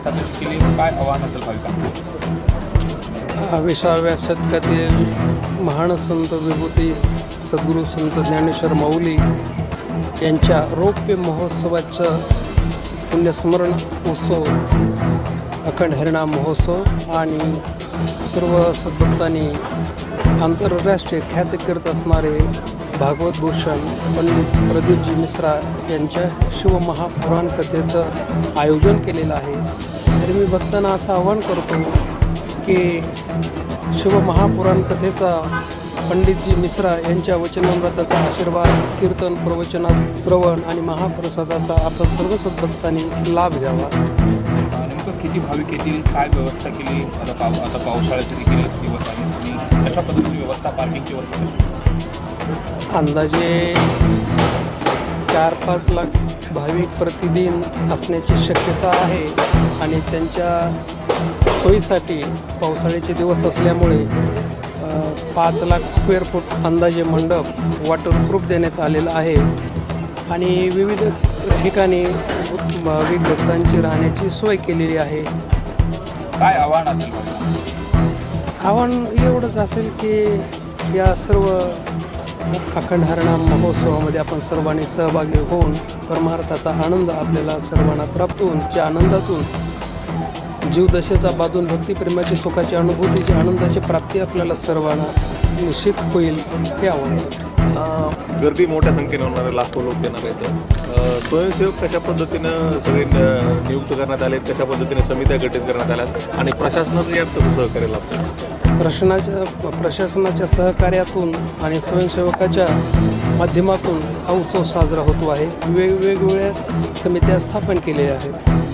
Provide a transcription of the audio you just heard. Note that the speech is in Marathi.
व्यवस्था कशी केली, काय आव्हान असेल भाविकांना? 20व्या शतकातील महान संत विभूती सद्गुरू संत ज्ञानेश्वर माऊली यांच्या रौप्य महोत्सवाचं पुण्यस्मरण उत्सव, अखंड हरिनाम महोत्सव आणि सर्व सद्भक्तांनी आंतरराष्ट्रीय ख्याती करत असणारे भागवत भूषण पंडित प्रदीपजी मिश्रा यांच्या शिवमहापुराण कथेचं आयोजन केलेलं आहे. तरी मी भक्तांना असं आवाहन करतो की शिवमहापुराण कथेचा पंडितजी मिश्रा यांच्या वचनामृताचा आशीर्वाद, कीर्तन, प्रवचनात श्रवण आणि महाप्रसादाचा आपण सर्व सद्भक्तांनी लाभ घ्यावा. नेमकं किती भाविक येतील, काय व्यवस्था केली? आता पावसाळ्याचे देखील दिवस आहे आणि अशा पद्धतीची व्यवस्था, पार्किंगची व्यवस्था अंदाजे 4-5 लाख भाविक प्रतिदिन असण्याची शक्यता आहे आणि त्यांच्या सोयीसाठी पावसाळ्याचे दिवस असल्यामुळे 5 लाख स्क्वेअर फूट अंदाजे मंडप वॉटरप्रूफ देण्यात आलेला आहे आणि विविध ठिकाणी भाविक भक्तांची राहण्याची सोय केलेली आहे. काय आव्हान असेल? आव्हान एवढंच असेल की या सर्व अखंड हरिनाम महोत्सवामध्ये आपण सर्वांनी सहभागी होऊन परमार्थाचा आनंद आपल्याला सर्वांना प्राप्त होऊन, त्या आनंदातून जीवदशेचा बांधून भक्तिप्रेमाची सुखाची अनुभूतीची आनंदाची प्राप्ती आपल्याला सर्वांना निश्चित होईल हे आव्हान. गर्दी मोठ्या संख्येने होणार, लाखो लोक येणार आहेत. स्वयंसेवक कशा पद्धतीनं सगळे नियुक्त करण्यात आले, कशा पद्धतीने समित्या गठीत करण्यात आल्यात आणि प्रशासनाचं यात कसं सहकार्य लाभतं? प्रशासनाच्या सहकार्यातून आणि स्वयंसेवकाच्या माध्यमातून हा उत्सव साजरा होतो आहे. वेगवेगळ्या समित्या स्थापन केलेल्या आहेत.